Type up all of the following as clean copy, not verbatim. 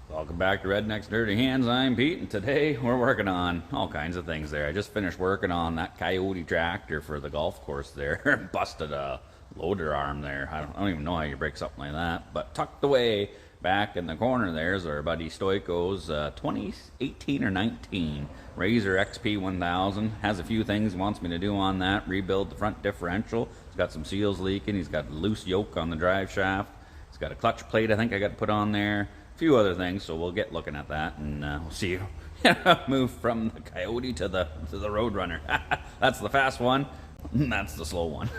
Welcome back to Redneck's Dirty Hands. I'm Pete, and today we're working on all kinds of things there. I just finished working on that Coyote tractor for the golf course there. Busted a loader arm there. I don't even know how you break something like that. But tucked away back in the corner there is our buddy Stoico's 2018 or 19 RZR XP 1000. Has a few things he wants me to do on that. Rebuild the front differential. He's got some seals leaking. He's got a loose yoke on the drive shaft. He's got a clutch plate I think I got to put on there. Few other things, so we'll get looking at that, and we'll see you move from the Coyote to the Roadrunner. That's the fast one, and that's the slow one.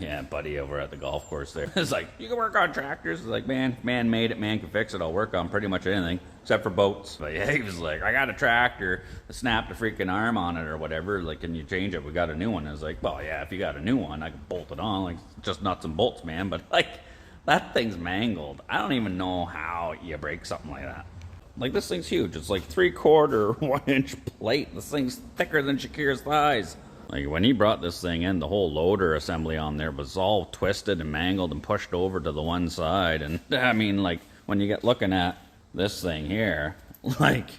Yeah, buddy over at the golf course there. It's like, you can work on tractors. It's like, man made it, man can fix it. I'll work on pretty much anything except for boats. But yeah, he was like, I got a tractor, snapped a freaking arm on it or whatever. Like, can you change it? We got a new one. I was like, well, yeah, if you got a new one, I can bolt it on. Like, just nuts and bolts, man. But like, that thing's mangled. I don't even know how you break something like that. Like, this thing's huge. It's like 3/4 1-inch plate. This thing's thicker than Shakira's thighs. Like, when he brought this thing in, the whole loader assembly on there was all twisted and mangled and pushed over to the one side. And I mean, like, when you get looking at this thing here, like,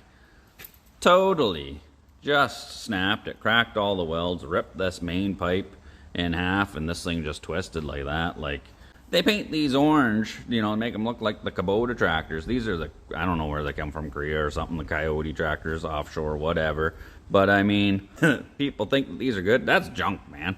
totally just snapped it, cracked all the welds, ripped this main pipe in half, and this thing just twisted like that. Like, they paint these orange, you know, and make them look like the Kubota tractors. These are the, I don't know where they come from, Korea or something, the Coyote tractors, offshore, whatever. But I mean, people think that these are good. That's junk, man.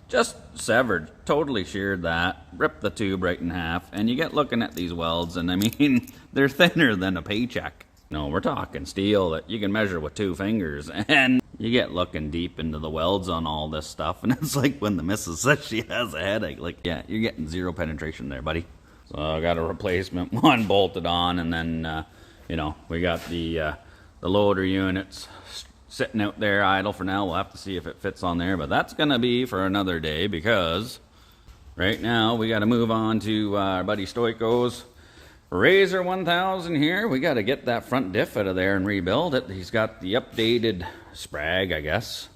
Just severed, totally sheared that, ripped the tube right in half, and you get looking at these welds, and I mean, they're thinner than a paycheck. No, we're talking steel that you can measure with 2 fingers, and you get looking deep into the welds on all this stuff, and it's like when the missus says she has a headache. Like, yeah, you're getting 0 penetration there, buddy. So I got a replacement one bolted on, and then, you know, we got the loader units sitting out there idle for now. We'll have to see if it fits on there, but that's gonna be for another day, because right now we got to move on to our buddy Stoico's RZR 1000 here. We got to get that front diff out of there and rebuild it. He's got the updated Sprag, I guess.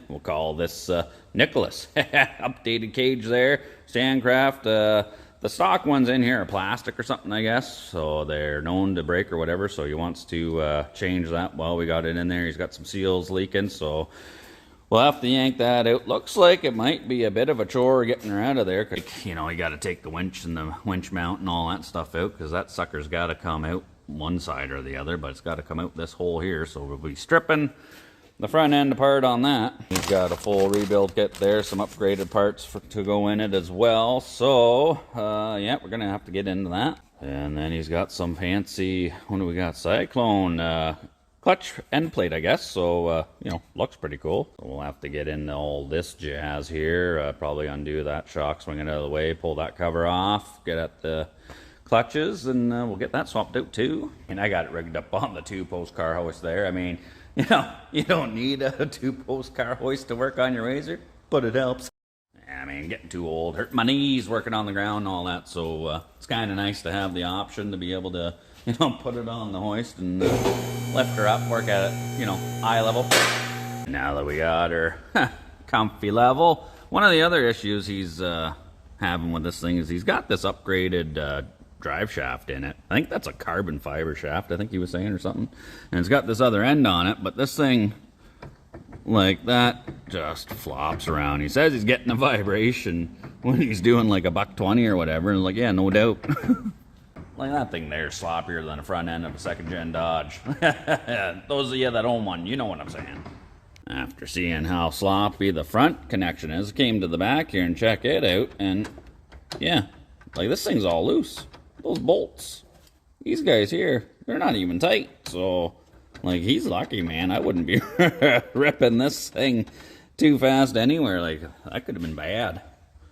We'll call this Nicholas. Updated cage there, Sandcraft. The stock ones in here are plastic or something, I guess, so they're known to break or whatever, so he wants to change that. Well, we got it in there. He's got some seals leaking, so we'll have to yank that out. Looks like it might be a bit of a chore getting her out of there, because, you know, you got to take the winch and the winch mount and all that stuff out, because that sucker's got to come out one side or the other, but it's got to come out this hole here, so we'll be stripping the front end apart on that. He's got a full rebuild kit there, some upgraded parts to go in it as well. So, yeah, we're going to have to get into that. And then he's got some fancy, what do we got? Cyclone clutch end plate, I guess. So, you know, looks pretty cool. So we'll have to get into all this jazz here. Probably undo that shock, swing it out of the way, pull that cover off, get at the clutches, and we'll get that swapped out too. And I got it rigged up on the 2-post car hoist there. I mean, you know, you don't need a 2-post car hoist to work on your RZR, but it helps. I mean, getting too old, hurt my knees working on the ground and all that, so it's kind of nice to have the option to be able to, you know, put it on the hoist and lift her up, work at it, you know, eye level. Now that we got her comfy level, one of the other issues he's having with this thing is he's got this upgraded drive shaft in it. I think that's a carbon fiber shaft, I think he was saying, or something. And it's got this other end on it, but this thing, like that, just flops around. He says he's getting a vibration when he's doing like a $120 or whatever, and like, yeah, no doubt. Like, that thing there's sloppier than the front end of a 2nd-gen Dodge. Those of you that own one, you know what I'm saying. After seeing how sloppy the front connection is, came to the back here and check it out, and yeah, like, this thing's all loose. Those bolts, these guys here, they're not even tight. So, like, he's lucky, man. I wouldn't be ripping this thing too fast anywhere. Like, that could have been bad.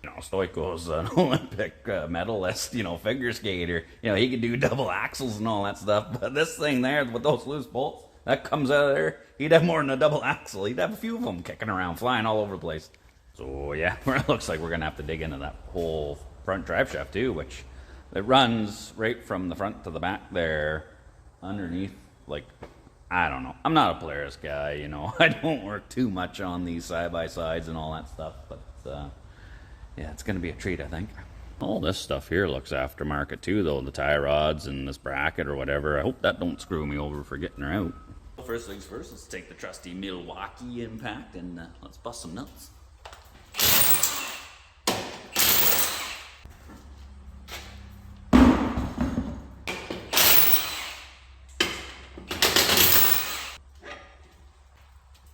You know, Stoico's an Olympic medalist, you know, figure skater. You know, he could do double axles and all that stuff. But this thing there with those loose bolts, that comes out of there, he'd have more than a double axle. He'd have a few of them kicking around, flying all over the place. So, yeah, it looks like we're going to have to dig into that whole front drive shaft, too, which it runs right from the front to the back there, underneath, like, I don't know. I'm not a Polaris guy, you know. I don't work too much on these side-by-sides and all that stuff, but, yeah, it's going to be a treat, I think. All this stuff here looks aftermarket too, though. The tie rods and this bracket or whatever. I hope that don't screw me over for getting her out. First things first, let's take the trusty Milwaukee impact and let's bust some nuts.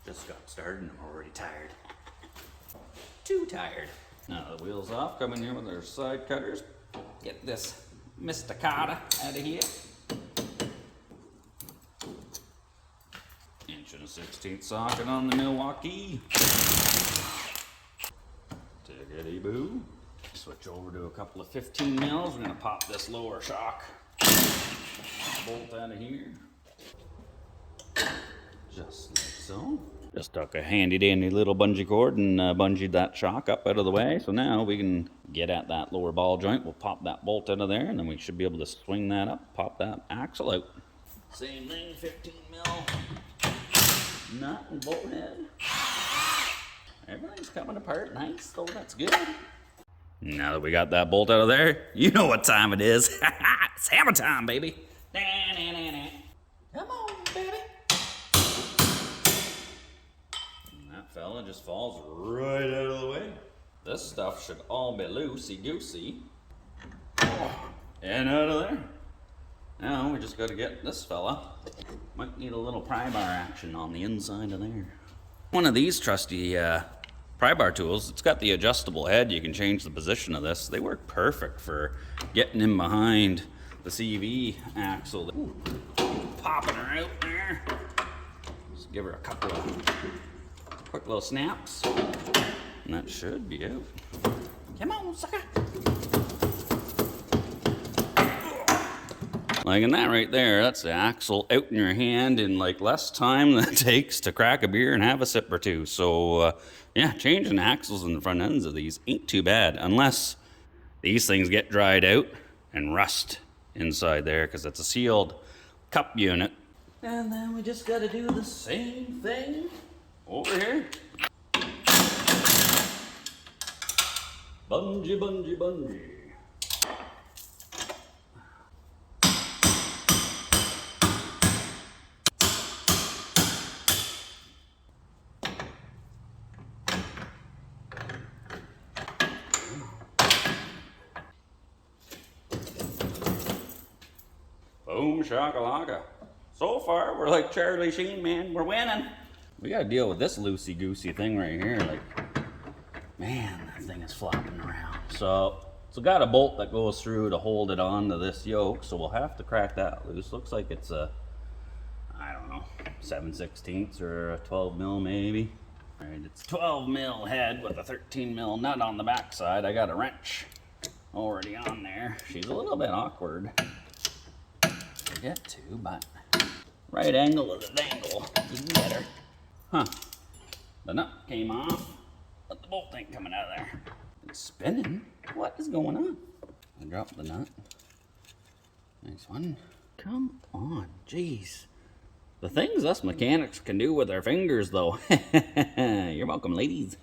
Just got started and I'm already tired. Too tired. Now the wheels off, come in here with our side cutters. Get this mistacata out of here. 1/16" socket on the Milwaukee. Tickety boo. Switch over to a couple of 15 mils. We're gonna pop this lower shock bolt out of here. Just like so. Just took a handy dandy little bungee cord and bungeed that shock up out of the way. So now we can get at that lower ball joint. We'll pop that bolt out of there and then we should be able to swing that up, pop that axle out. Same thing, 15 mil nut and bolt head. Everything's coming apart nice, so that's good. Now that we got that bolt out of there, you know what time it is. It's hammer time, baby. Come on, baby. Fella just falls right out of the way. This stuff should all be loosey-goosey. And out of there. Now we just got to get this fella. Might need a little pry bar action on the inside of there. One of these trusty pry bar tools, it's got the adjustable head. You can change the position of this. They work perfect for getting in behind the CV axle. Ooh, popping her out there. Just give her a couple of quick little snaps, and that should be out. Come on, sucker! Like in that right there, that's the axle out in your hand in like less time than it takes to crack a beer and have a sip or two. So yeah, changing axles in the front ends of these ain't too bad, unless these things get dried out and rust inside there because it's a sealed cup unit. And then we just gotta do the same thing over here. Bungee, bungee, bungee. Boom shakalaka. So far, we're like Charlie Sheen, man. We're winning. We gotta deal with this loosey-goosey thing right here. Like, man, that thing is flopping around. So it's got a bolt that goes through to hold it on to this yoke. So we'll have to crack that loose. Looks like it's a, I don't know, 7/16 or a 12 mil maybe. All right, it's 12 mil head with a 13 mil nut on the backside. I got a wrench already on there. She's a little bit awkward to get to, but right angle of the dangle, you can get her. Huh, the nut came off, but the bolt ain't coming out of there. It's spinning. What is going on? I dropped the nut. Nice one. Come on, jeez. The things us mechanics can do with our fingers, though. You're welcome, ladies.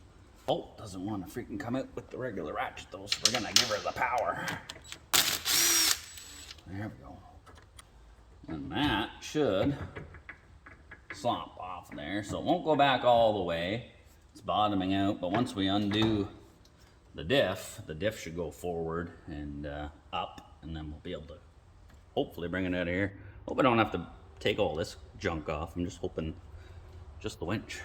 Bolt doesn't want to freaking come out with the regular ratchet, though, so we're gonna give her the power. There we go. And that should slop off there, so it won't go back all the way. It's bottoming out, but once we undo the diff should go forward and up, and then we'll be able to hopefully bring it out of here. Hope I don't have to take all this junk off. I'm just hoping just the winch.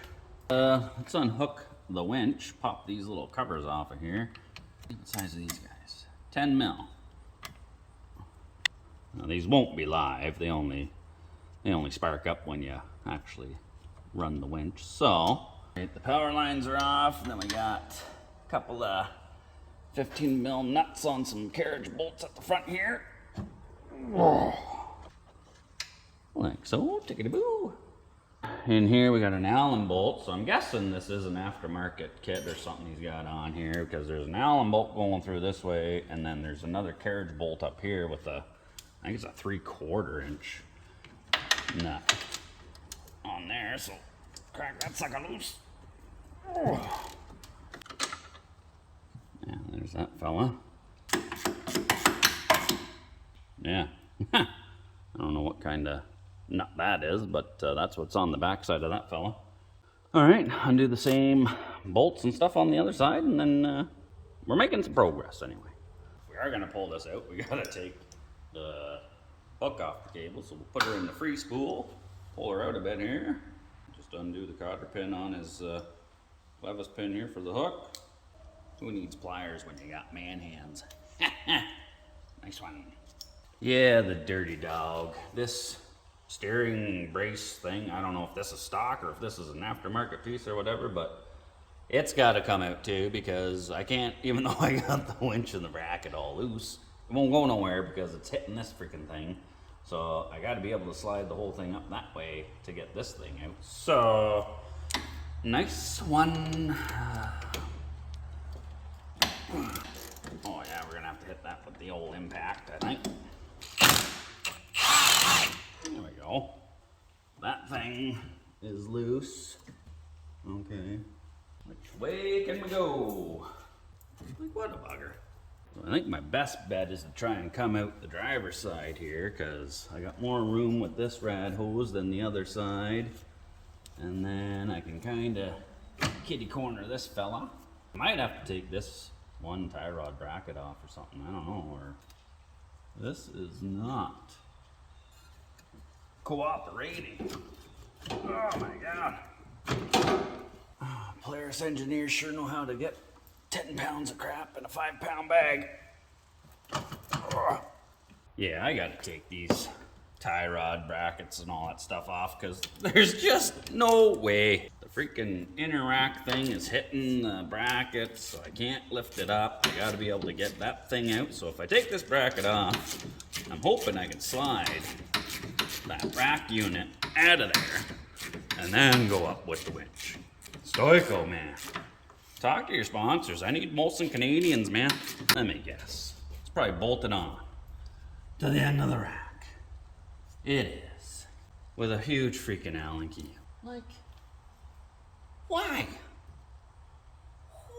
Let's unhook the winch, pop these little covers off of here. What size are these guys? 10 mil. Now these won't be live. They only spark up when you actually run the winch. So the power lines are off, and then we got a couple of 15 mil nuts on some carriage bolts at the front here. Like so, tickety-boo. In here we got an Allen bolt, so I'm guessing this is an aftermarket kit or something he's got on here, because there's an Allen bolt going through this way, and then there's another carriage bolt up here with a, I think it's a 3/4 inch nut on there, so crack that sucker loose. Yeah, there's that fella. Yeah. I don't know what kind of nut that is, but that's what's on the back side of that fella. All right, undo the same bolts and stuff on the other side, and then we're making some progress anyway. If we are gonna pull this out, we gotta take the hook off the cable, so we'll put her in the free spool, pull her out a bit here, just undo the cotter pin on his clevis pin here for the hook. Who needs pliers when you got man hands? Nice one. Yeah, the dirty dog. This steering brace thing, I don't know if this is stock or if this is an aftermarket piece or whatever, but it's got to come out too, because I can't, even though I got the winch and the bracket all loose, it won't go nowhere because it's hitting this freaking thing. So I got to be able to slide the whole thing up that way to get this thing out. So nice one. Oh yeah, we're gonna have to hit that with the old impact, I think. There we go. That thing is loose. Okay. Which way can we go? Like, what a bugger. So I think my best bet is to try and come out the driver's side here, because I got more room with this rad hose than the other side. And then I can kind of kitty corner this fella. I might have to take this one tie rod bracket off or something, I don't know, or this is not cooperating. Oh my god. Oh, Polaris engineers sure know how to get 10 pounds of crap in a 5-pound bag. Oh. Yeah, I gotta take these tie rod brackets and all that stuff off, because there's just no way. The freaking inner rack thing is hitting the brackets, so I can't lift it up. I gotta be able to get that thing out. So if I take this bracket off, I'm hoping I can slide that rack unit out of there and then go up with the winch. Stoico, man. Talk to your sponsors. I need Molson Canadians, man. Let me guess. It's probably bolted on to the end of the rack. It is. With a huge freaking Allen key. Like, why?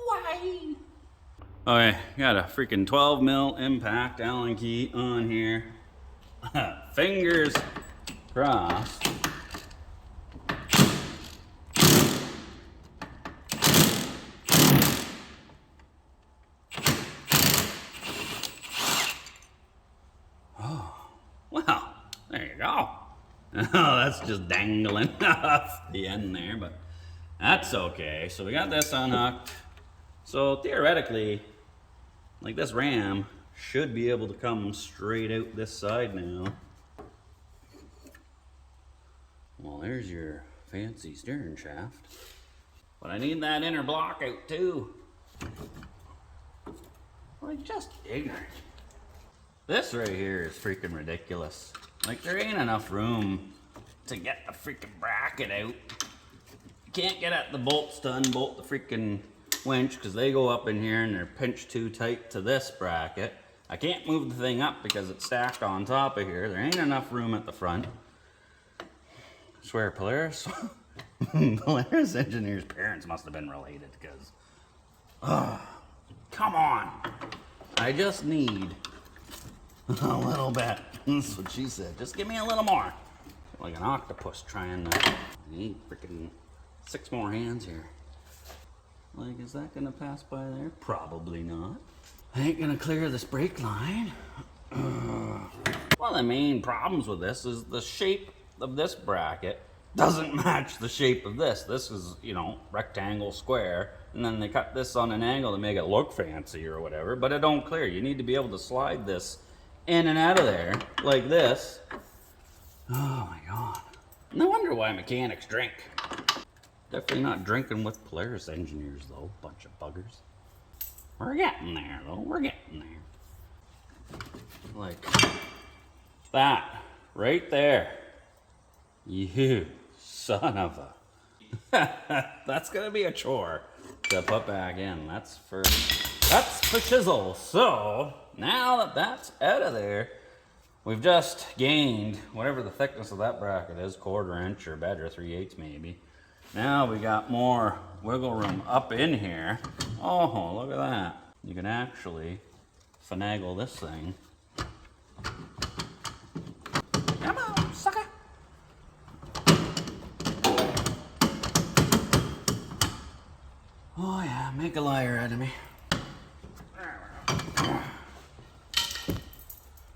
Why? Okay, got a freaking 12 mil impact Allen key on here. Fingers crossed. Oh, well. There you go. Oh, that's just dangling off the end there, but that's okay. So we got this unhooked. So theoretically, like, this ram should be able to come straight out this side now. Well, there's your fancy steering shaft. But I need that inner block out too. Like, just ignorant. This right here is freaking ridiculous. Like, there ain't enough room to get the freaking bracket out. You can't get at the bolts to unbolt the freaking winch, because they go up in here and they're pinched too tight to this bracket. I can't move the thing up because it's stacked on top of here. There ain't enough room at the front. I swear, Polaris. Polaris engineers' parents must have been related, because come on. I just need a little bit. That's what she said. Just give me a little more. Like an octopus trying to. I need freaking 6 more hands here. Like, is that gonna pass by there? Probably not. I ain't gonna clear this brake line. One of the main problems with this is the shape of this bracket doesn't match the shape of this. This is, you know, rectangle, square, and then they cut this on an angle to make it look fancy or whatever, but it don't clear. You need to be able to slide this in and out of there like this. Oh my god. No wonder why mechanics drink. Definitely not drinking with Polaris engineers though, bunch of buggers. We're getting there though, we're getting there. Like that, right there. You son of a. That's gonna be a chore to put back in. That's for shizzle. So now that that's out of there, we've just gained whatever the thickness of that bracket is, 1/4 inch or better, 3/8 maybe. Now we got more wiggle room up in here. Oh, look at that. You can actually finagle this thing Make a liar out of me.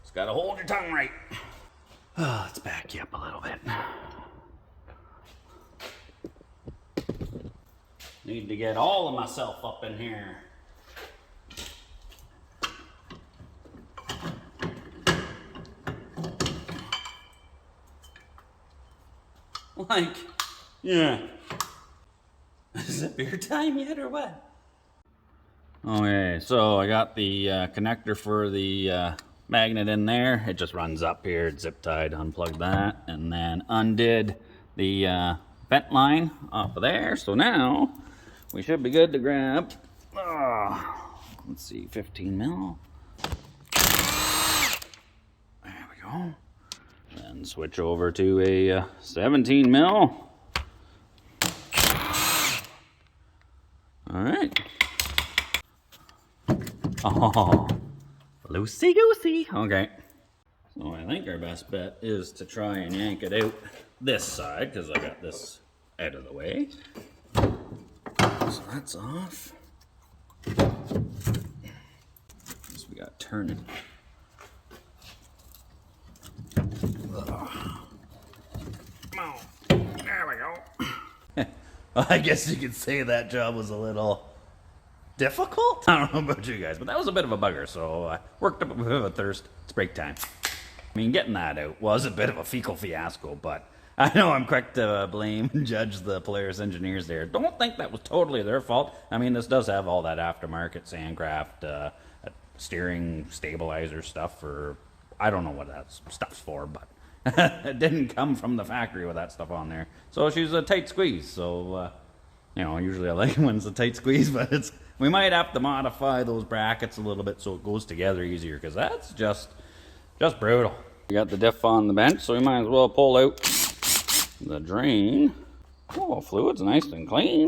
Just gotta hold your tongue right. Oh, let's back you up a little bit. Need to get all of myself up in here. Like, yeah. Is it beer time yet or what? Okay, so I got the connector for the magnet in there. It just runs up here, it's zip tied, unplugged that, and then undid the vent line off of there. So now we should be good to grab, let's see, 15 mil. There we go. Then switch over to a 17 mil. All right. Oh, loosey goosey. Okay. So I think our best bet is to try and yank it out this side because I got this out of the way. So that's off. Guess we got to turn it. There we go. I guess you could say that job was a little difficult. I don't know about you guys, but that was a bit of a bugger, so I worked up a bit of a thirst. It's break time. I mean, getting that out was a bit of a fecal fiasco, but I know I'm quick to blame and judge the Polaris engineers there. Don't think that was totally their fault. I mean, this does have all that aftermarket Sandcraft steering stabilizer stuff for, I don't know what that stuff's for, but it didn't come from the factory with that stuff on there. So she's a tight squeeze. So, you know, usually I like it when it's a tight squeeze, but we might have to modify those brackets a little bit so it goes together easier, because that's just brutal. We got the diff on the bench, so we might as well pull out the drain. Oh, fluid's nice and clean.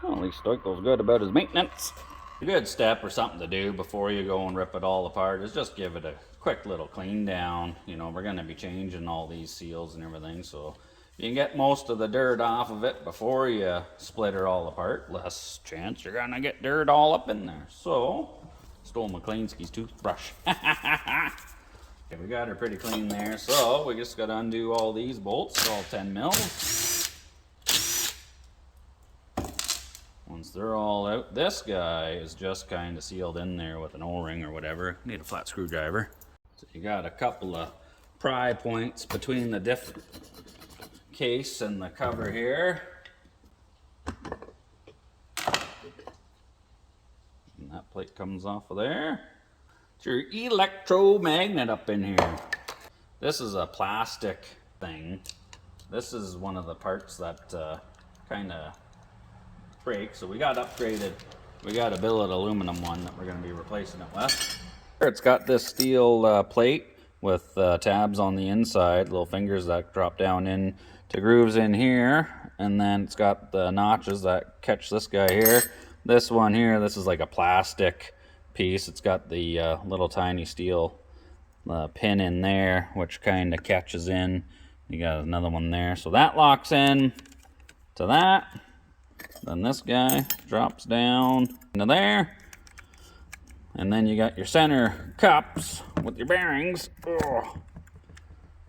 Well, at least Stoico's good about his maintenance. A good step or something to do before you go and rip it all apart is just give it a quick little clean down. You know, we're going to be changing all these seals and everything, so you can get most of the dirt off of it before you split it all apart. Less chance you're going to get dirt all up in there. So, stole McLeanski's toothbrush. Okay, we got her pretty clean there, so we just got to undo all these bolts, all 10 mils. Once they're all out, this guy is just kind of sealed in there with an O-ring or whatever. Need a flat screwdriver. So you got a couple of pry points between the diff case and the cover here. And that plate comes off of there. It's your electromagnet up in here. This is a plastic thing. This is one of the parts that kind of break, so we got upgraded. We got a billet aluminum one that we're going to be replacing it with. It's got this steel plate with tabs on the inside, little fingers that drop down in to grooves in here, and then it's got the notches that catch this guy here. This one here, this is like a plastic piece. It's got the little tiny steel pin in there, which kind of catches in. You got another one there, so that locks in to that. Then this guy drops down into there. And then you got your center cups with your bearings. Ugh.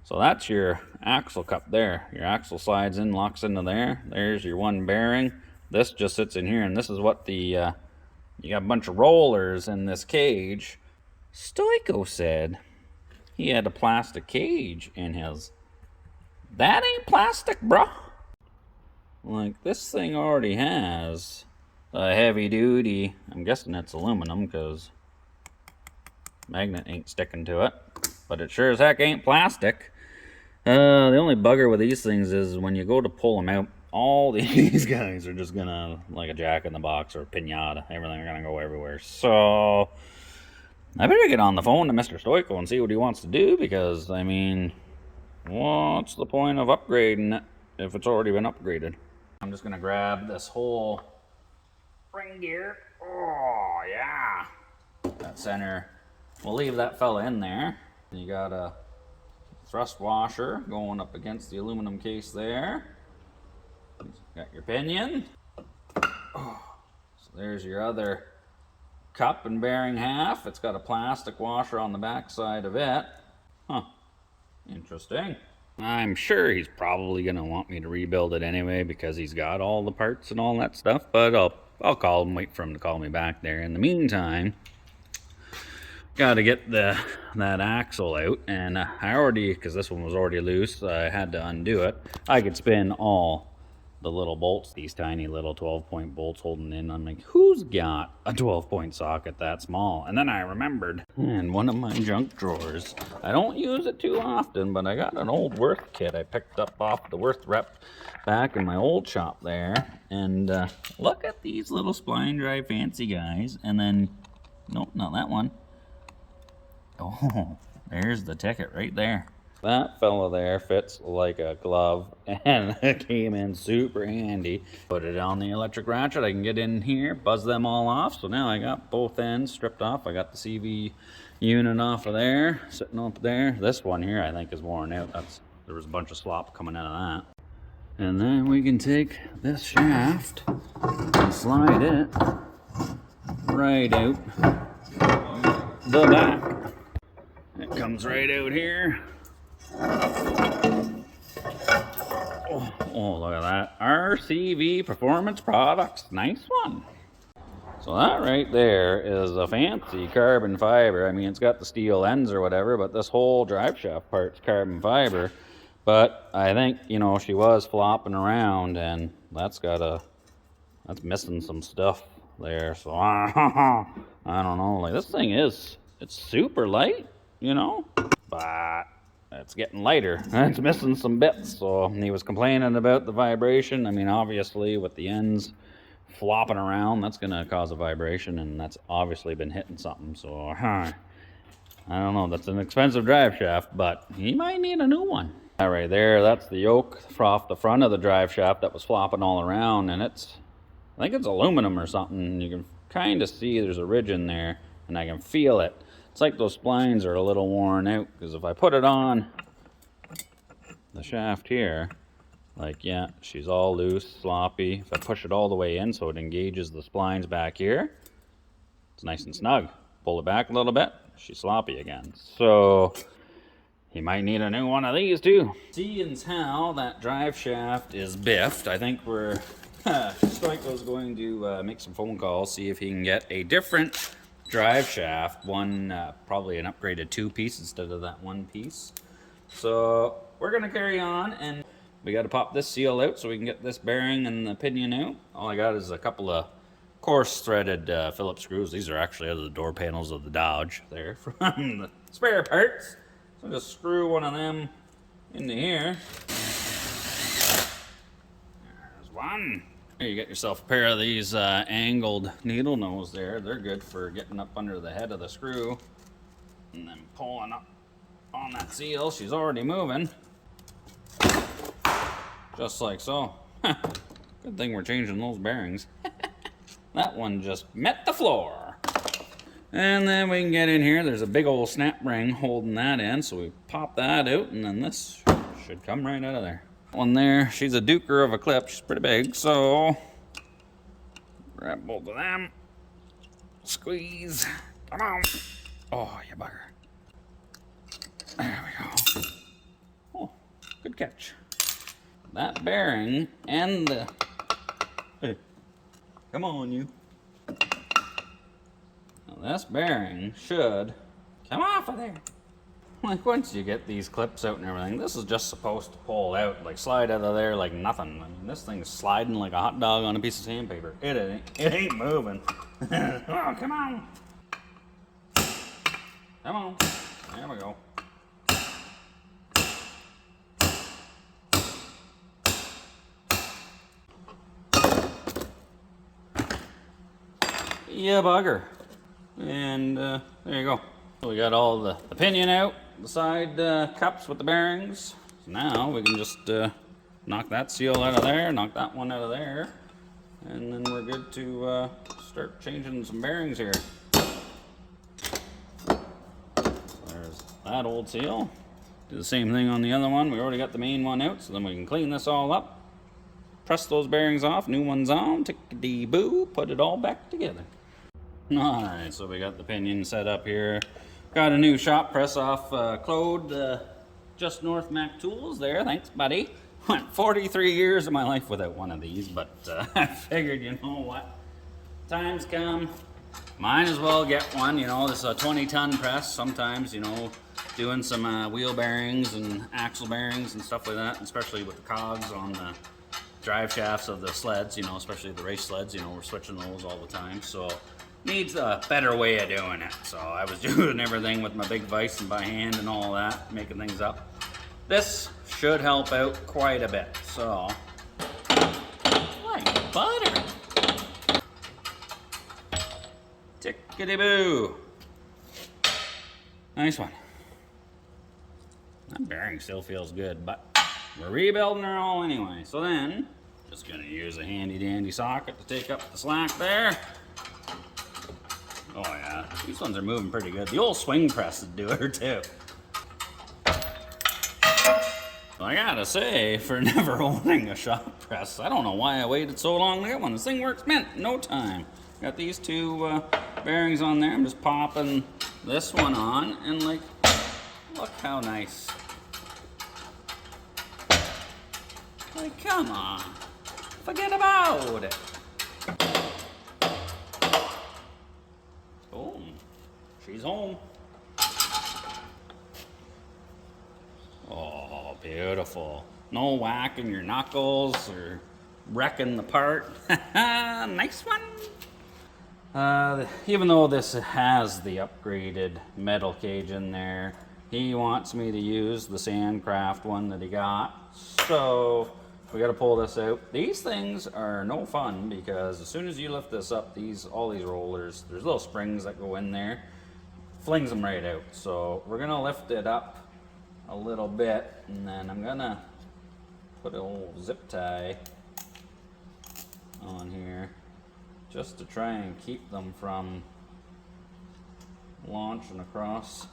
So that's your axle cup there. Your axle slides in, locks into there. There's your one bearing. This just sits in here, and this is what the, you got a bunch of rollers in this cage. Stoico said he had a plastic cage in his. That ain't plastic, bruh. Like, this thing already has a heavy duty, I'm guessing it's aluminum because magnet ain't sticking to it, but it sure as heck ain't plastic. The only bugger with these things is when you go to pull them out, all these guys are just gonna, like a jack in the box or a pinata, everything are gonna go everywhere. So I better get on the phone to Mr. Stoico and see what he wants to do, because, I mean, what's the point of upgrading it if it's already been upgraded? I'm just gonna grab this whole ring gear. Oh yeah, that center. We'll leave that fella in there. You got a thrust washer going up against the aluminum case there. Got your pinion. Oh, so There's your other cup and bearing half. It's got a plastic washer on the back side of it. Huh. Interesting. I'm sure he's probably going to want me to rebuild it anyway because he's got all the parts and all that stuff, but I'll call him, wait for him to call me back there. In the meantime, got to get that axle out, and I already, because this one was already loose, I had to undo it. I could spin all the little bolts, these tiny little 12-point bolts holding in. I'm like, who's got a 12-point socket that small? And then I remembered in one of my junk drawers, I don't use it too often, but I got an old Worth kit I picked up off the Worth rep back in my old shop there. And look at these little spline drive fancy guys. And then, nope, not that one. Oh, there's the ticket right there. That fella there fits like a glove, and it came in super handy. Put it on the electric ratchet, I can get in here, buzz them all off. So now I got both ends stripped off. I got the CV unit off of there, sitting up there. This one here I think is worn out. There was a bunch of slop coming out of that. And then we can take this shaft and slide it right out the back. It comes right out here. Oh, look at that. RCV Performance Products. Nice one. So that right there is a fancy carbon fiber. I mean, it's got the steel ends or whatever, but this whole drive shaft part's carbon fiber. But I think, you know, she was flopping around, and that's missing some stuff there. So I don't know. Like, this thing it's super light, you know, but it's getting lighter. It's missing some bits. So he was complaining about the vibration. I mean, obviously with the ends flopping around, that's going to cause a vibration, and that's obviously been hitting something. So I don't know. That's an expensive drive shaft, but he might need a new one. All right, there, that's the yoke off the front of the drive shaft that was flopping all around, and I think it's aluminum or something. You can kind of see there's a ridge in there, and I can feel it. It's like those splines are a little worn out, because if I put it on the shaft here, like, yeah, she's all loose, sloppy. If I push it all the way in so it engages the splines back here, it's nice and snug. Pull it back a little bit, she's sloppy again. So he might need a new one of these too. Seeing as how that drive shaft is biffed, I think Stoico's going to make some phone calls, see if he can get a different drive shaft, one probably an upgraded 2-piece instead of that 1-piece. So we're gonna carry on, and we got to pop this seal out so we can get this bearing and the pinion out. All I got is a couple of coarse threaded Phillips screws. These are actually out of the door panels of the Dodge there from the spare parts. So just screw one of them into here. There's one. Here, you get yourself a pair of these angled needle nose there. They're good for getting up under the head of the screw and then pulling up on that seal. She's already moving. Just like so. Good thing we're changing those bearings. That one just met the floor. And then we can get in here. There's a big old snap ring holding that in, so we pop that out, and then this should come right out of there. One there, she's a duker of a clip. She's pretty big, so grab both of them. Squeeze. Come on. Oh, you bugger. There we go. Oh, good catch. That bearing and the... Hey, come on, you. Now this bearing should come off of there. Like, once you get these clips out and everything, this is just supposed to pull out, like slide out of there like nothing. I mean, this thing's sliding like a hot dog on a piece of sandpaper. It ain't moving. Oh, come on. Come on. There we go. Yeah, bugger. And there you go. So we got all the pinion out, the side cups with the bearings. So now we can just knock that seal out of there, knock that one out of there, and then we're good to start changing some bearings here. There's that old seal. Do the same thing on the other one. We already got the main one out, so then we can clean this all up. press those bearings off, new ones on, tickety-boo, put it all back together. Alright, so we got the pinion set up here. Got a new shop press off Claude, just north Mac Tools there. Thanks, buddy. Went 43 years of my life without one of these, but I figured, you know what? Times come, might as well get one. You know, this is a 20-ton press. Sometimes, you know, doing some wheel bearings and axle bearings and stuff like that, especially with the cogs on the drive shafts of the sleds, you know, especially the race sleds, you know, we're switching those all the time. So needs a better way of doing it. So I was doing everything with my big vise and by hand and all that, making things up. This should help out quite a bit. So, like butter. Tickety-boo. Nice one. That bearing still feels good, but we're rebuilding her all anyway. So then, just gonna use a handy dandy socket to take up the slack there. Oh yeah, these ones are moving pretty good. The old swing press would do her too. I gotta say, for never owning a shop press, I don't know why I waited so long to get one. This thing works mint, no time. Got these two bearings on there. I'm just popping this one on, and like, look how nice. Like, come on. Forget about it. Boom. She's home. Oh, beautiful. No whacking your knuckles or wrecking the part. Nice one. Even though this has the upgraded metal cage in there, he wants me to use the Sandcraft one that he got. So we got to pull this out. These things are no fun because as soon as you lift this up, all these rollers, there's little springs that go in there, flings them right out. So we're gonna lift it up a little bit, and then I'm gonna put a little zip tie on here just to try and keep them from launching across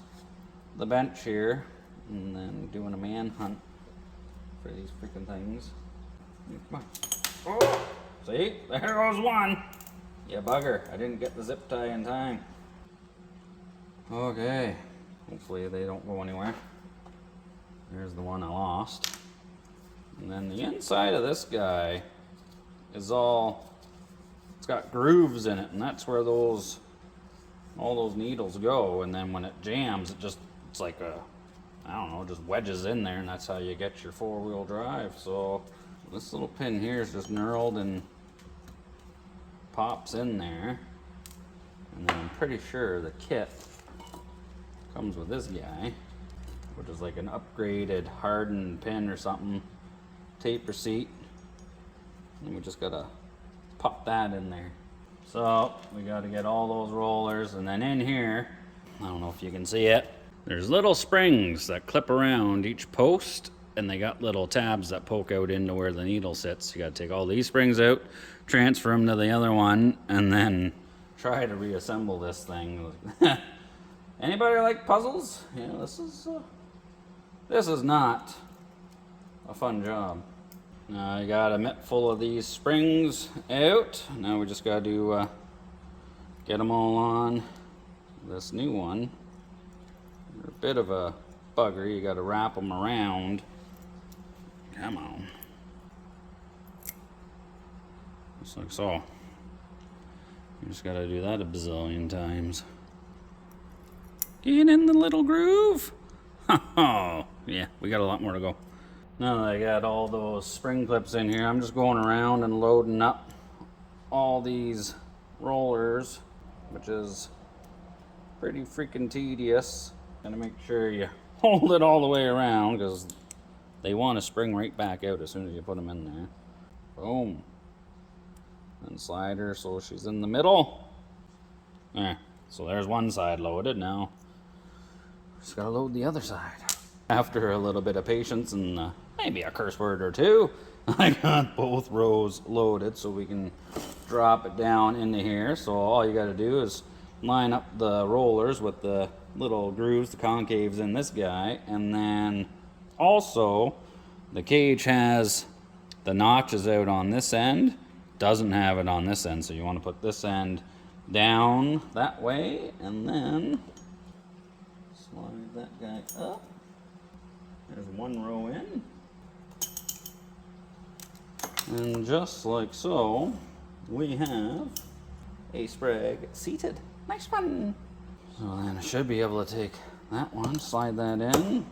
the bench here, and then doing a manhunt for these freaking things. Come on. Oh, see, there goes one. Yeah, bugger, I didn't get the zip tie in time. Okay, hopefully they don't go anywhere. There's the one I lost. And then the inside of this guy is it's got grooves in it, and that's where all those needles go. And then when it jams, it's like I don't know, just wedges in there, and that's how you get your four-wheel drive. So this little pin here is just knurled and pops in there. And then I'm pretty sure the kit comes with this guy, which is like an upgraded hardened pin or something, tape receipt. And we just gotta pop that in there. So we gotta get all those rollers, and then in here, I don't know if you can see it, there's little springs that clip around each post, and they got little tabs that poke out into where the needle sits. You gotta take all these springs out, transfer them to the other one, and then try to reassemble this thing. Anybody like puzzles? Yeah, this is not a fun job. Now I got a mitt full of these springs out. Now we just got to get them all on this new one. They're a bit of a bugger. You got to wrap them around. Come on. Just like so. You just got to do that a bazillion times. Get in the little groove. Oh, yeah, we got a lot more to go. Now that I got all those spring clips in here, I'm just going around and loading up all these rollers, which is pretty freaking tedious. Gotta make sure you hold it all the way around because they want to spring right back out as soon as you put them in there. Boom. And slide her so she's in the middle. There. So there's one side loaded. Now just gotta load the other side. After a little bit of patience and maybe a curse word or two, I got both rows loaded so we can drop it down into here. So all you gotta do is line up the rollers with the little grooves, the concaves in this guy, and then also the cage has The notch is out on this end, doesn't have it on this end, so you want to put this end down that way, and then slide that guy up. There's one row in. And just like so, we have a Sprague seated. Nice one. So then I should be able to take that one, slide that in.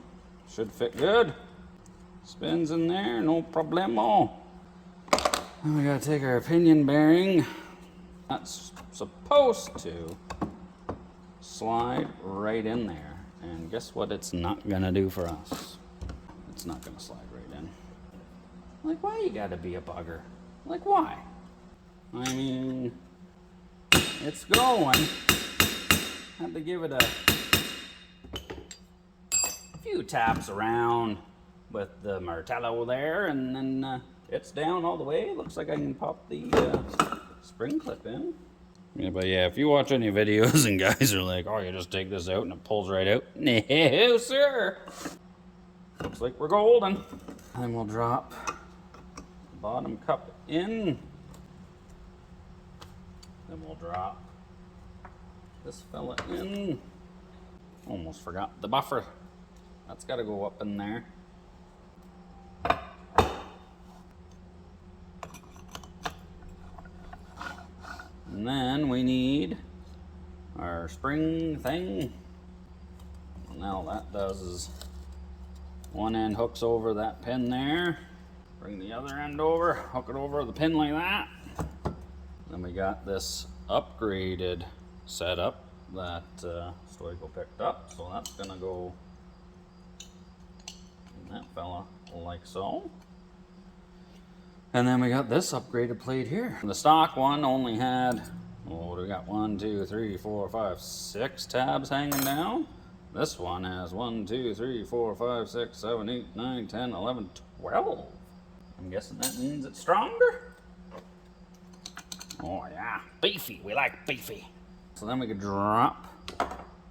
Should fit good. Spins in there, no problemo. Then we gotta take our pinion bearing. That's supposed to slide right in there. And guess what it's not gonna do for us? It's not gonna slide right in. Like, why you gotta be a bugger? Like, why? I mean, it's going. Had to give it a few taps around with the martello there, and then it's down all the way. Looks like I can pop the spring clip in. Yeah, but yeah, if you watch any videos and guys are like, oh, you just take this out and it pulls right out. No, sir. Looks like we're golden. Then we'll drop the bottom cup in. Then we'll drop this fella in. Almost forgot the buffer. That's got to go up in there. And then we need our spring thing. Now that does is one end hooks over that pin there. Bring the other end over, hook it over the pin like that. Then we got this upgraded setup that Stoico picked up. So that's gonna go in that fella like so. And then we got this upgraded plate here. The stock one only had, what do we got? 1, 2, 3, 4, 5, 6 tabs hanging down. This one has 1, 2, 3, 4, 5, 6, 7, 8, 9, 10, 11, 12. I'm guessing that means it's stronger. Oh yeah, beefy, we like beefy. So then we could drop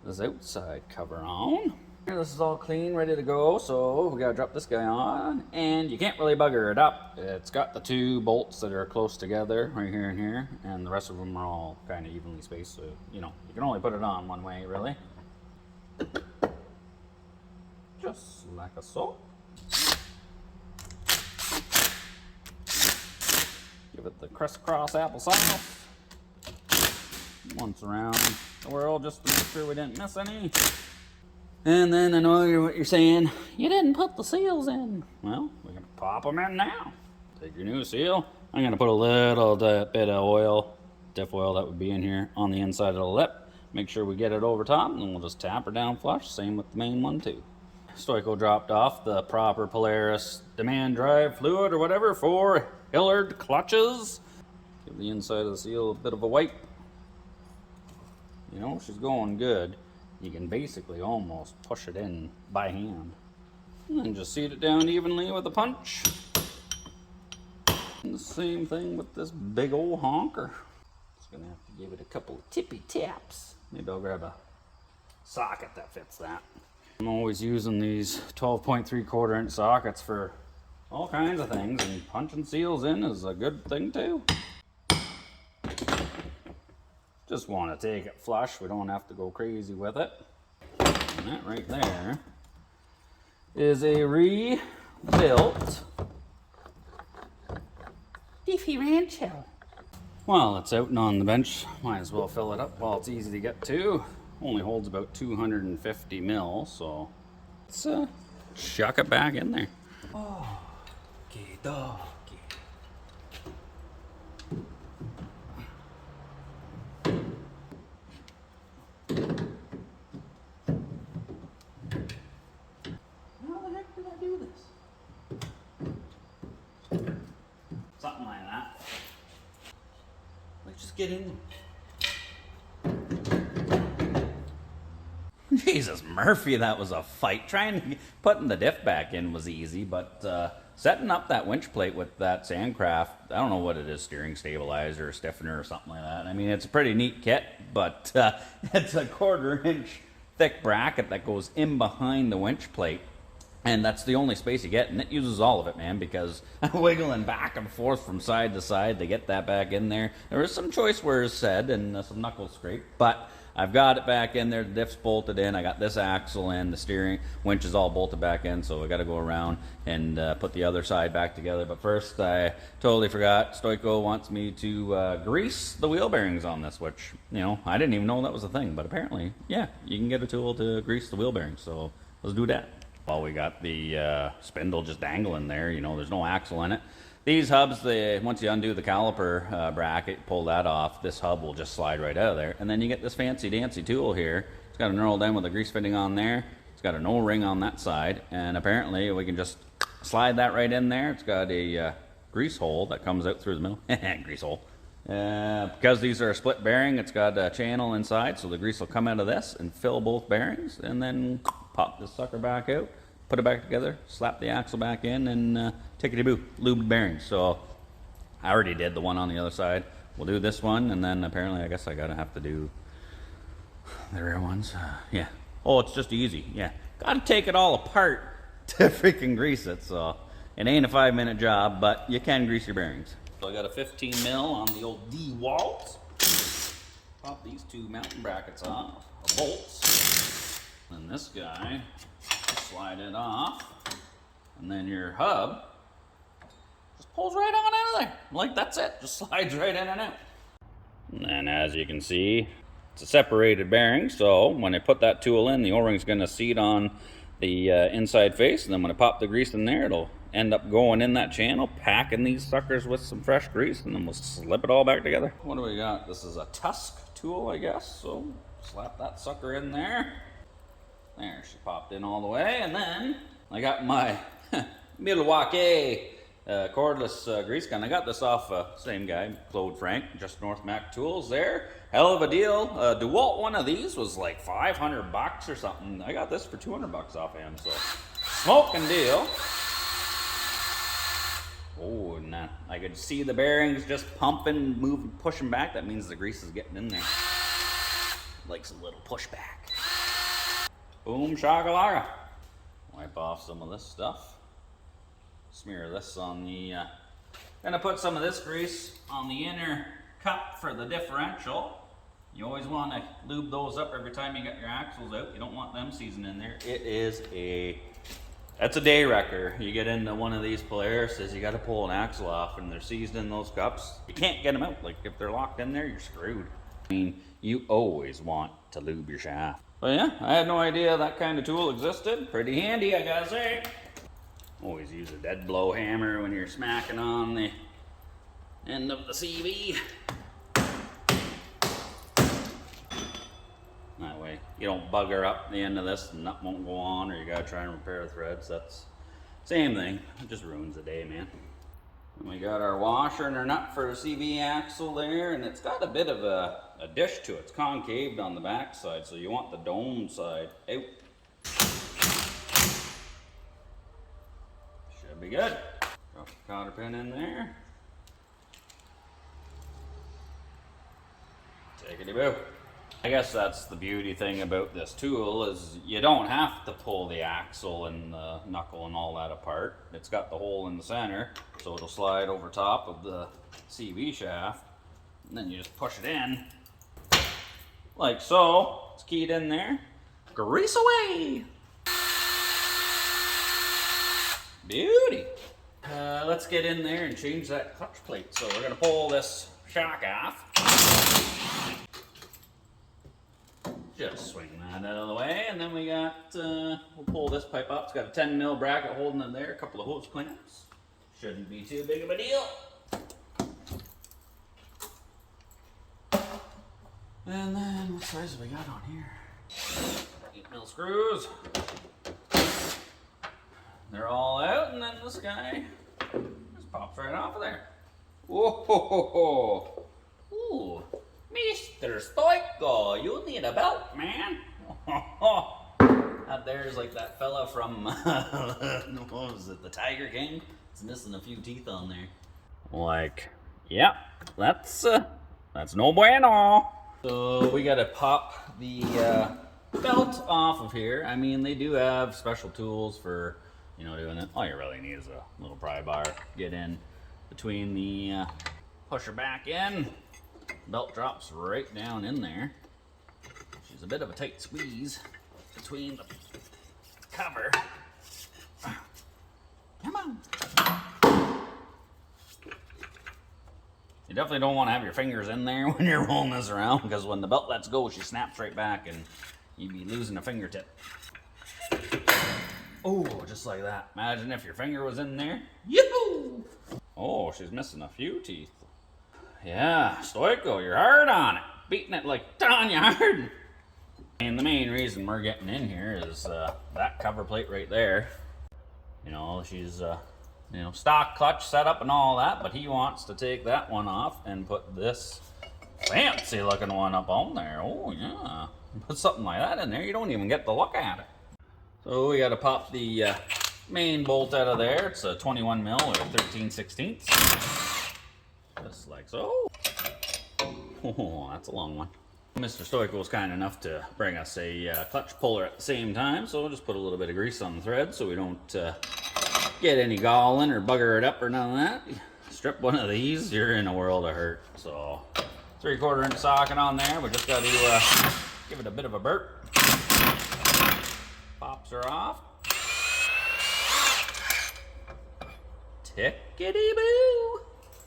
this outside cover on. This is all clean, ready to go, so we gotta drop this guy on, and you can't really bugger it up. It's got the 2 bolts that are close together, right here and here, and the rest of them are all kind of evenly spaced, so, you know, you can only put it on one way, really. Just like a so. Give it the crisscross applesauce. Once around the world, just to make sure we didn't miss any. And then I know what you're saying, you didn't put the seals in. Well, we can pop them in now. Take your new seal. I'm gonna put a little bit of oil, Diff oil that would be in here, on the inside of the lip. Make sure we get it over top, and then we'll just tap her down flush. Same with the main one too. Stoico dropped off the proper Polaris demand drive fluid or whatever for Hillard clutches. Give the inside of the seal a bit of a wipe. You know, she's going good. You can basically almost push it in by hand. And then just seat it down evenly with a punch. And the same thing with this big old honker. Just gonna have to give it a couple of tippy taps. Maybe I'll grab a socket that fits that. I'm always using these 12.75 inch sockets for all kinds of things, and punching seals in is a good thing too. Just want to take it flush. We don't have to go crazy with it. And that right there is a rebuilt Diffy Rancho. Well, it's out and on the bench. Might as well fill it up while it's easy to get to. Only holds about 250 mil, so let's chuck it back in there. Oh, okay, dog. Something like that. Let's just get in. Jesus, Murphy, that was a fight. Putting the diff back in was easy, but setting up that winch plate with that Sandcraft, I don't know what it is, steering stabilizer or stiffener or something like that. I mean, it's a pretty neat kit, but it's a 1/4 inch thick bracket that goes in behind the winch plate. And that's the only space you get, and it uses all of it, man, because I'm wiggling back and forth from side to side to get that back in there. There was some choice words said and some knuckle scrape, but I've got it back in there. The diff's bolted in. I got this axle in. The steering winch is all bolted back in, so I got to go around and put the other side back together. But first, I totally forgot. Stoico wants me to grease the wheel bearings on this, which, you know, I didn't even know that was a thing. But apparently, yeah, you can get a tool to grease the wheel bearings, so let's do that. Well, we got the spindle just dangling there. You know, there's no axle in it. These hubs, once you undo the caliper bracket, pull that off, this hub will just slide right out of there. And then you get this fancy dancy tool here. It's got a knurled end with a grease fitting on there. It's got an O-ring on that side. And apparently we can just slide that right in there. It's got a grease hole that comes out through the middle. Grease hole. Because these are a split bearing, it's got a channel inside, so the grease will come out of this and fill both bearings, and then pop this sucker back out, put it back together, slap the axle back in, and tickety-boo, lubed bearings. So I already did the one on the other side. We'll do this one, and then apparently I guess I gotta have to do the rear ones. Yeah. Oh, it's just easy. Yeah. Gotta take it all apart to freaking grease it, so it ain't a 5-minute job, but you can grease your bearings. So I got a 15 mil on the old D-Walt. Pop these two mounting brackets off, bolts. And this guy, slide it off. And then your hub just pulls right on out of there. Like, that's it, just slides right in and out. And then as you can see, it's a separated bearing, so when I put that tool in, the O-ring's gonna seat on the inside face, and then when I pop the grease in there, it'll end up going in that channel, packing these suckers with some fresh grease, and then we'll slip it all back together. What do we got? This is a tusk tool, I guess, so slap that sucker in there. There, she popped in all the way, and then I got my Milwaukee cordless grease gun. I got this off same guy, Claude Frank, just North Mac Tools there. Hell of a deal. DeWalt one of these was like $500 or something. I got this for $200 off him, so smoking deal. Oh, and I could see the bearings just pumping, moving, pushing back. That means the grease is getting in there. Likes a little pushback. Boom shakalaka. Wipe off some of this stuff. Smear this on the, gonna put some of this grease on the inner cup for the differential. You always want to lube those up every time you get your axles out. You don't want them seizing in there. That's a day wrecker. You get into one of these Polaris, you got to pull an axle off and they're seized in those cups. You can't get them out. Like, if they're locked in there, you're screwed. I mean, you always want to lube your shaft. But yeah, I had no idea that kind of tool existed. Pretty handy, I gotta say. Always use a dead blow hammer when you're smacking on the end of the CV. That way you don't bugger up the end of this and nut won't go on, or you gotta try and repair the threads. That's same thing. It just ruins the day, man. And we got our washer and our nut for the CV axle there, and it's got a bit of a dish to it. It's concaved on the back side, so you want the dome side out. Should be good. Drop the cotter pin in there. Tickety-boo. I guess that's the beauty thing about this tool, is you don't have to pull the axle and the knuckle and all that apart. It's got the hole in the center, so it'll slide over top of the CV shaft, and then you just push it in, like so. It's keyed in there. Grease away! Beauty! Let's get in there and change that clutch plate. So we're gonna pull this shock off. Just swing that out of the way, and then we got, we'll pull this pipe up. It's got a 10 mil bracket holding it there, a couple of hose clamps. Shouldn't be too big of a deal. And then, what size have we got on here? 8 mil screws. They're all out, and then this guy just pops right off of there. Whoa, ho, ho, ho. Ooh. Mr. Stoico, you need a belt, man. Out there's like that fella from, what was it, the Tiger King? It's missing a few teeth on there. Like, yeah, that's no bueno. So we gotta pop the belt off of here. I mean, they do have special tools for you know, doing it. All you really need is a little pry bar. Get in between the push her back in. Belt drops right down in there. She's a bit of a tight squeeze between the cover. Come on. You definitely don't want to have your fingers in there when you're rolling this around, because when the belt lets go, she snaps right back and you'd be losing a fingertip. Oh, just like that. Imagine if your finger was in there. Yoo-hoo! Oh, she's missing a few teeth. Yeah, Stoico, you're hard on it. Beating it like Tanya hard. And the main reason we're getting in here is that cover plate right there. You know, she's, you know, stock clutch setup and all that, but he wants to take that one off and put this fancy looking one up on there. Oh, yeah. Put something like that in there, you don't even get to look at it. So we got to pop the main bolt out of there. It's a 21 mil or 13/16. Just like so. Oh, that's a long one. Mr. Stoico was kind enough to bring us a clutch puller at the same time, so we'll just put a little bit of grease on the thread so we don't get any gall in or bugger it up or none of that. Strip one of these, you're in a world of hurt. So 3/4 inch socket on there. We just got to give it a bit of a burp. Pops her off. Tickety-boo!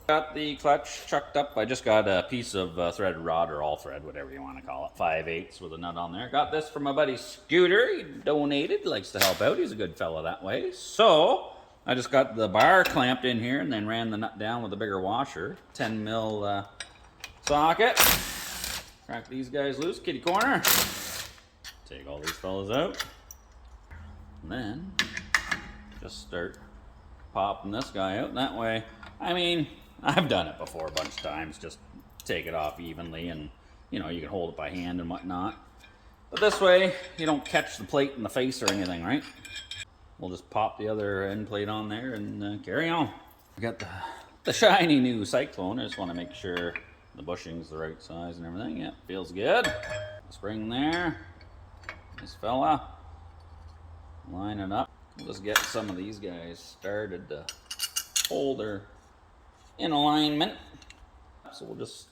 Got the clutch chucked up. I just got a piece of threaded rod, or all thread, whatever you want to call it, 5/8 with a nut on there. Got this from my buddy Scooter. He donated, likes to help out. He's a good fella that way. So I just got the bar clamped in here and then ran the nut down with a bigger washer. 10 mil socket. Crack these guys loose, kitty corner. Take all these fellas out. And then just start popping this guy out. That way, I mean, I've done it before a bunch of times. Just take it off evenly and, you know, you can hold it by hand and whatnot. But this way, you don't catch the plate in the face or anything, right? We'll just pop the other end plate on there and carry on. We got the shiny new Cyclone. I just want to make sure the bushing's the right size and everything. Yeah, feels good. Spring there. Nice fella. Line it up. We'll just get some of these guys started to hold her in alignment. So we'll just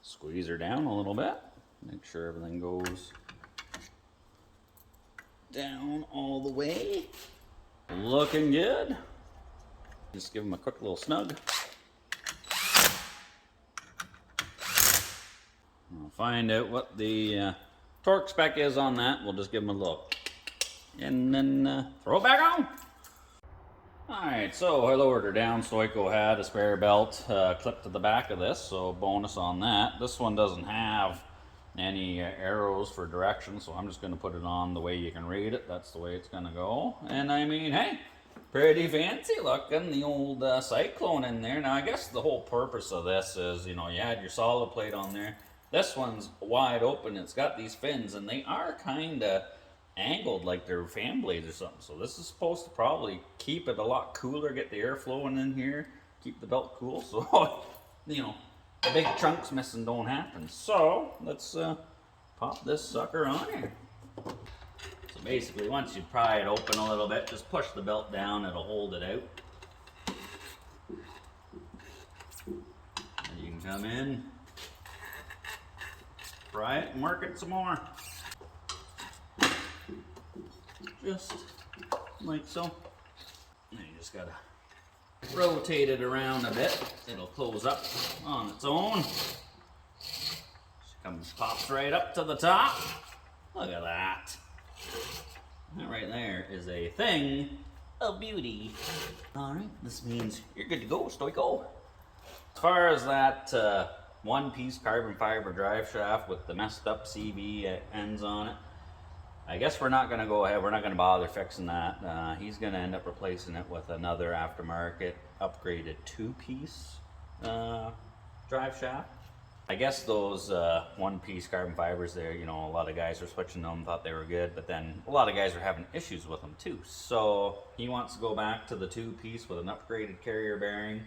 squeeze her down a little bit. Make sure everything goes down all the way. Looking good. Just give them a quick little snug. We'll find out what the torque spec is on that. We'll just give them a look. And then throw it back on. Alright, so I lowered her down. Stoico had a spare belt clipped to the back of this, so bonus on that. This one doesn't have any arrows for direction, so I'm just going to put it on the way you can read it. That's the way it's going to go. And I mean, hey, pretty fancy looking, the old Cyclone in there. Now I guess the whole purpose of this is, you know, you had your solid plate on there. This one's wide open. It's got these fins, and they are kind of angled like they're fan blades or something. So this is supposed to probably keep it a lot cooler, get the air flowing in here, keep the belt cool, so you know, the big chunks missing don't happen. So let's pop this sucker on here. So basically, once you pry it open a little bit, just push the belt down, it'll hold it out. And you can come in, pry it and work it some more. Just like so. And you just gotta rotate it around a bit. It'll close up on its own. Pops right up to the top. Look at that. That right there is a thing of beauty. Alright, this means you're good to go, Stoico. As far as that one-piece carbon fiber drive shaft with the messed up CV ends on it, I guess we're not going to go ahead, we're not going to bother fixing that. He's going to end up replacing it with another aftermarket upgraded two-piece drive shaft. I guess those one-piece carbon fibers there, you know, a lot of guys were switching them, thought they were good, but then a lot of guys are having issues with them too. So he wants to go back to the two-piece with an upgraded carrier bearing.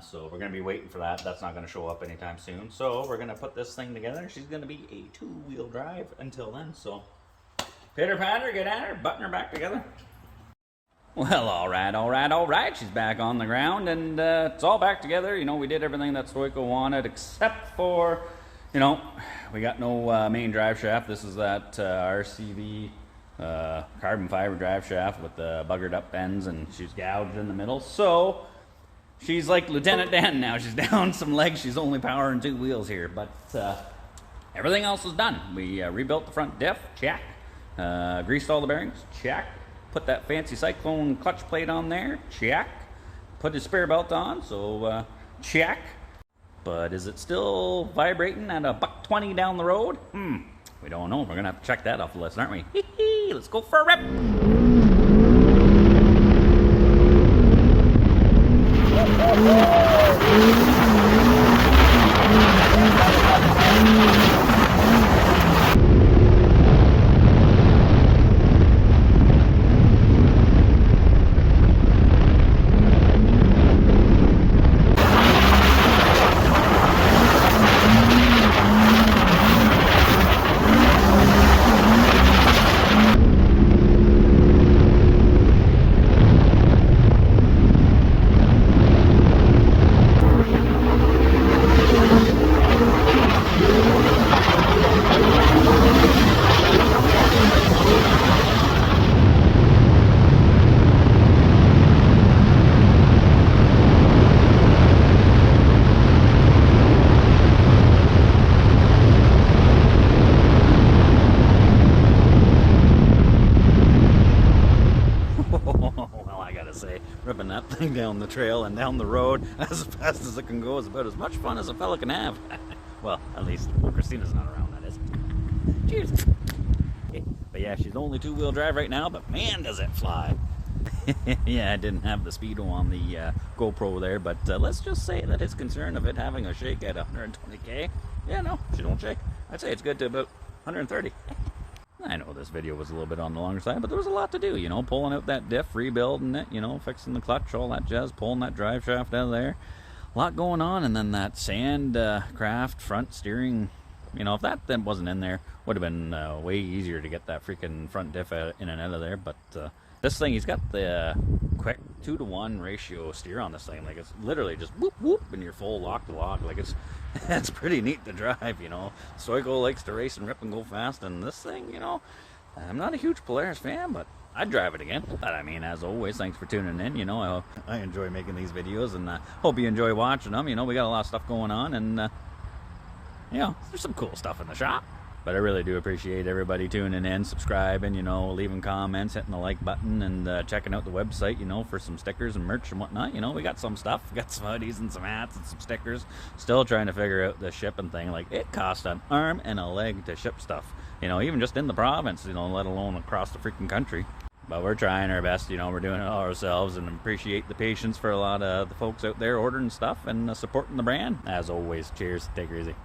So we're going to be waiting for that. That's not going to show up anytime soon. So we're going to put this thing together. She's going to be a two-wheel drive until then. So pitter patter, get at her, button her back together. Well, all right. She's back on the ground, and it's all back together. You know, we did everything that Stoico wanted, except for, you know, we got no main drive shaft. This is that RCV carbon fiber drive shaft with the buggered up ends, and she's gouged in the middle. So she's like Lieutenant Dan now. She's down some legs. She's only powering 2 wheels here, but everything else is done. We rebuilt the front diff, check. Greased all the bearings, check. Put that fancy Cyclone clutch plate on there, check. Put his spare belt on, so check. But is it still vibrating at $120 down the road? We don't know. We're gonna have to check that off the list, aren't we? Let's go for a rip. Ripping that thing down the trail and down the road as fast as it can go is about as much fun as a fella can have. Well, at least when Christina's not around, that is. Cheers. Okay. But yeah, she's only 2-wheel drive right now, but man, does it fly. Yeah, I didn't have the speedo on the GoPro there, but let's just say that his concern of it having a shake at 120K, yeah, no, she don't shake. I'd say it's good to about 130. I know this video was a little bit on the longer side, but there was a lot to do, you know, pulling out that diff, rebuilding it, you know, fixing the clutch, all that jazz, pulling that drive shaft out of there. A lot going on, and then that sand craft front steering, you know, if that then wasn't in there, would have been way easier to get that freaking front diff in and out of there, but this thing, he's got the quick 2-to-1 ratio steer on this thing. Like, it's literally just whoop whoop and you're full lock to lock. Like, it's pretty neat to drive, you know. Stoico likes to race and rip and go fast, and this thing, you know, I'm not a huge Polaris fan, but I'd drive it again. But I mean, as always, thanks for tuning in. You know, I enjoy making these videos, and hope you enjoy watching them. You know, we got a lot of stuff going on, and you know, there's some cool stuff in the shop. But I really do appreciate everybody tuning in, subscribing, you know, leaving comments, hitting the like button, and checking out the website, you know, for some stickers and merch and whatnot. You know, we got some stuff. We got some hoodies and some hats and some stickers. Still trying to figure out the shipping thing. Like, it costs an arm and a leg to ship stuff. You know, even just in the province, you know, let alone across the freaking country. But we're trying our best, you know, we're doing it all ourselves, and appreciate the patience for a lot of the folks out there ordering stuff and supporting the brand. As always, cheers. Take her easy.